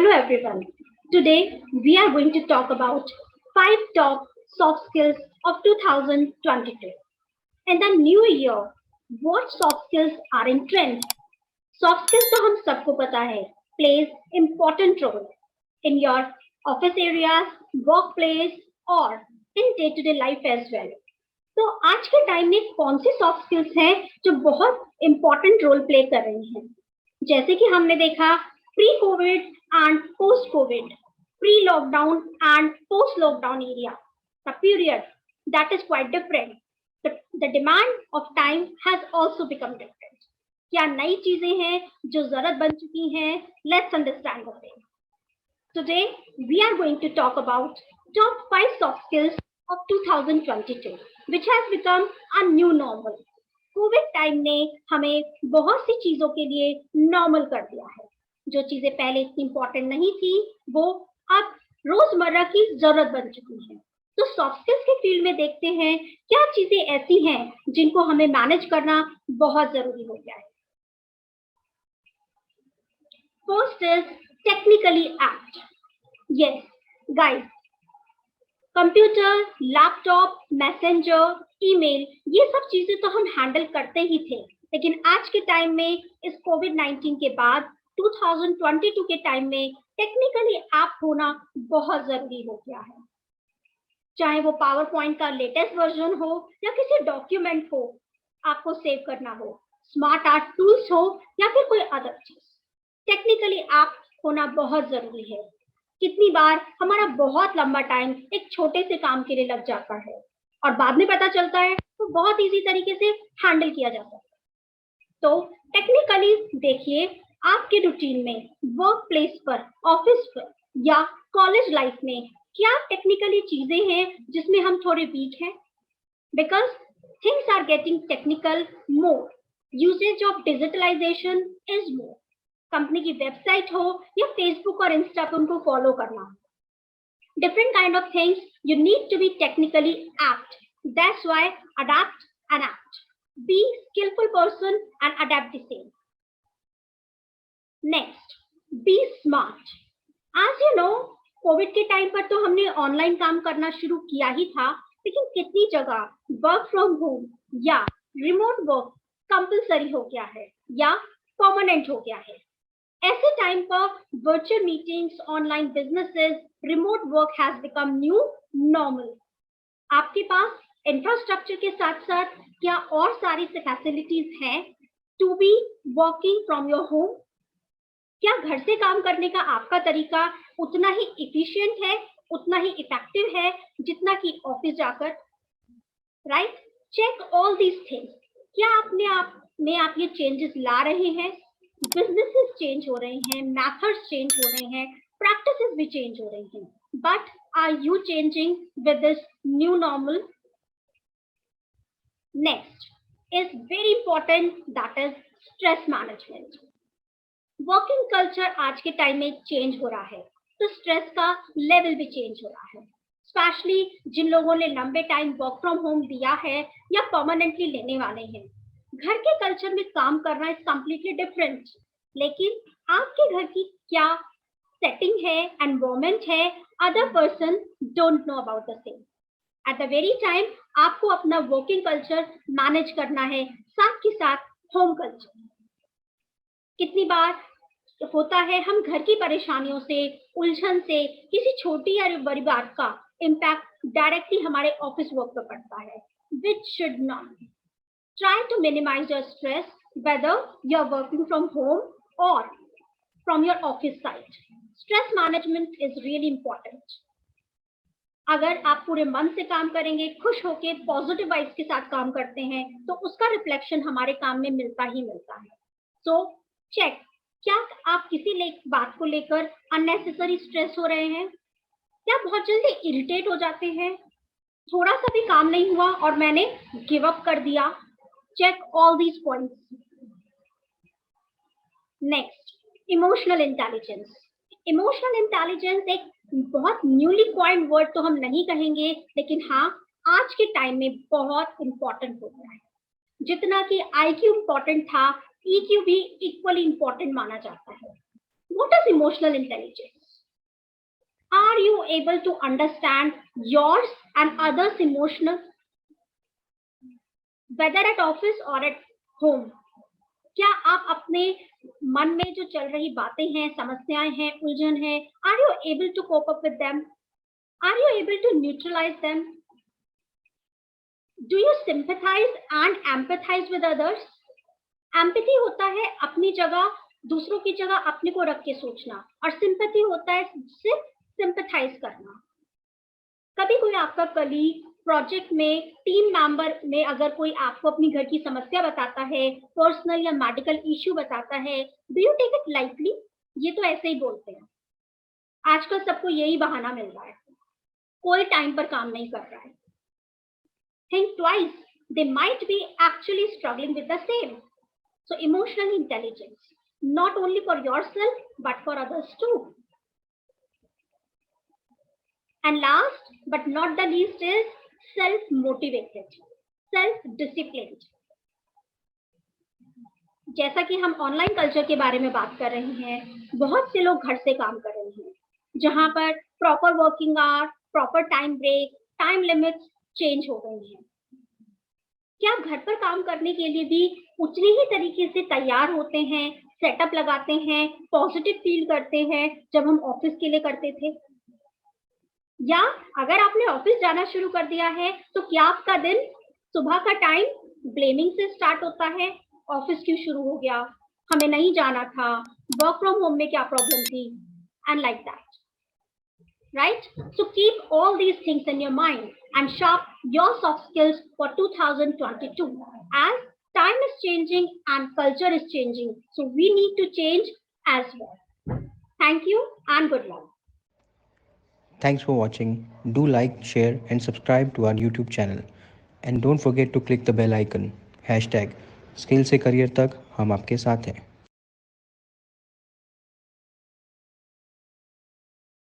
Hello everyone. Today we are going to talk about 5 top soft skills of 2022. In the new year, what soft skills are in trend? Soft skills तो हम सबको पता है plays important role in your office areas, workplace और in day-to-day life as well. तो आज के time में कौन सी सॉफ्ट स्किल्स हैं जो बहुत इंपॉर्टेंट रोल प्ले कर रही हैं? जैसे कि हमने देखा pre covid and post covid, pre lockdown and post lockdown area, the period that is quite different. The demand of time has also become different. क्या नई चीजें हैं जो जरूरत बन चुकी हैं? Let's understand the thing. Today we are going to talk about top 5 soft skills of 2022 which has become a new normal. Covid time ने हमें बहुत सी चीजों के लिए नॉर्मल कर दिया है. जो चीजें पहले इतनी इंपॉर्टेंट नहीं थी वो अब रोजमर्रा की जरूरत बन चुकी है. तो सॉफ्ट स्किल्स के फील्ड में देखते हैं क्या चीजें ऐसी हैं जिनको हमें मैनेज करना बहुत जरूरी हो गया है. First is technically apt. Yes guys, computer, laptop, messenger, email, ये सब चीजें तो हम हैंडल करते ही थे, लेकिन आज के टाइम में इस कोविड-19 के बाद 2022 के टाइम में टेक्निकली ऐप होना बहुत जरूरी हो गया है. चाहे वो पावर पॉइंट का लेटेस्ट वर्जन हो या किसी डॉक्यूमेंट को आपको सेव करना हो, स्मार्ट आर्ट टूल्स हो या फिर कोई अदर चीज, टेक्निकली ऐप होना बहुत जरूरी है. कितनी बार हमारा बहुत लंबा टाइम एक छोटे से काम के लिए लग जाता है और बाद में पता चलता है तो बहुत इजी तरीके से हैंडल किया जा सकता है. तो टेक्निकली देखिए आपके रूटीन में, वर्क प्लेस पर, ऑफिस पर या कॉलेज लाइफ में क्या टेक्निकली चीजें हैं जिसमें हम थोड़े वीक हैं. Because things are getting technical more. Usage of digitalisation is more. Company की वेबसाइट हो या फेसबुक और इंस्टा पे उनको फॉलो करना, different kind of things you need to be technically apt. That's why adapt and act. Be skilful person and adapt the same. Next, be smart. आज you know covid के time पर तो हमने online काम करना शुरू किया ही था, लेकिन कितनी जगह वर्क फ्रॉम होम या रिमोट वर्क कंपलसरी हो गया है या परमानेंट हो गया है. ऐसे टाइम पर virtual meetings, online businesses, remote work has become new normal. आपके पास इंफ्रास्ट्रक्चर के साथ साथ क्या और सारी फैसिलिटीज हैं to be working from your home? क्या घर से काम करने का आपका तरीका उतना ही इफिशिएंट है, उतना ही इफेक्टिव है जितना कि ऑफिस जाकर? Right, check all these things. क्या अपने आप में आप ये चेंजेस ला रहे हैं? बिजनेसेस चेंज हो रहे हैं, मेथड्स चेंज हो रहे हैं, प्रैक्टिसेस भी चेंज हो रही हैं, but are you changing with this new normal? Next is very important, that is stress management. Working culture आज के टाइम में चेंज हो रहा है तो स्ट्रेस का लेवल भी चेंज हो रहा है. स्पेशली जिन लोगों ने लंबे टाइम वर्क फ्रॉम होम दिया है या परमानेंटली लेने वाले हैं, घर के कल्चर में काम करना इज कंप्लीटली डिफरेंट. लेकिन आपके घर की क्या सेटिंग है, एनवायरनमेंट है, other person don't know about the same. At the very time आपको अपना वर्किंग कल्चर मैनेज करना है, साथ के साथ होम कल्चर. कितनी बार होता है हम घर की परेशानियों से, उलझन से, किसी छोटी या बड़ी बात का इम्पैक्ट डायरेक्टली हमारे ऑफिस वर्क पर पड़ता है, which should not. Try to minimize your stress whether you're working from home or from your office site. Stress management is really important. अगर आप पूरे मन से काम करेंगे, खुश होके पॉजिटिव वाइब्स के साथ काम करते हैं तो उसका रिफ्लेक्शन हमारे काम में मिलता ही मिलता है. सो चेक, क्या आप किसी बात को लेकर अननेसेसरी स्ट्रेस हो रहे हैं? क्या बहुत जल्दी इरिटेट हो जाते हैं? थोड़ा सा भी काम नहीं हुआ और मैंने गिव अप कर दिया? Check all these points. Next, emotional intelligence. Emotional intelligence एक बहुत न्यूली कॉइन्ड वर्ड तो हम नहीं कहेंगे, लेकिन हाँ आज के टाइम में बहुत इंपॉर्टेंट हो गया है. जितना कि IQ इंपॉर्टेंट था, EQ भी इक्वली इंपॉर्टेंट माना जाता है. What is emotional intelligence? Are you able to understand yours and others' emotional, whether at office or at home? क्या आप अपने मन में जो चल रही बातें हैं, समस्याएं हैं, उलझन है, are you able to cope up with them? Are you able to neutralise them? Do you sympathise and empathise with others? Empathy होता है अपनी जगह, दूसरों की जगह अपने को रख के सोचना, और सिंपैथी होता है सिर्फ सिंपैथाइज करना। कभी कोई आपका कलीग प्रोजेक्ट में, टीम मेंबर में अगर कोई आपको अपनी घर की समस्या बताता है, पर्सनल या मेडिकल इश्यू बताता है, do you take it lightly? ये तो ऐसे ही बोलते हैं। आजकल सबको यही बहाना मिल रहा है, कोई टाइम पर काम नहीं कर रहा है। Think twice, they might be actually struggling with the same. So emotional intelligence, not only for yourself, but for others too. And last but not the least is self-motivated, self-disciplined. जैसा कि हम online culture के बारे में बात कर रहे हैं, बहुत से लोग घर से काम कर रहे हैं, जहां पर proper working hour, proper time break, time limits change हो गई हैं। क्या घर पर काम करने के लिए भी उतनी ही तरीके से तैयार होते हैं, सेटअप लगाते हैं, पॉजिटिव फील करते हैं जब हम ऑफिस के लिए करते थे? या अगर आपने ऑफिस जाना शुरू कर दिया है, तो क्या आपका दिन, सुबह का टाइम ब्लेमिंग से स्टार्ट होता है? ऑफिस क्यों शुरू हो गया, हमें नहीं जाना था, वर्क फ्रॉम होम में क्या प्रॉब्लम थी, and like that, right? So keep all these things in your mind and sharp your soft skills for 2022, as time is changing and culture is changing, so we need to change as well. Thank you and good luck. Thanks for watching. Do like, share and subscribe to our YouTube channel. And don't forget to click the bell icon. #Skill से career तक हम आपके साथ हैं.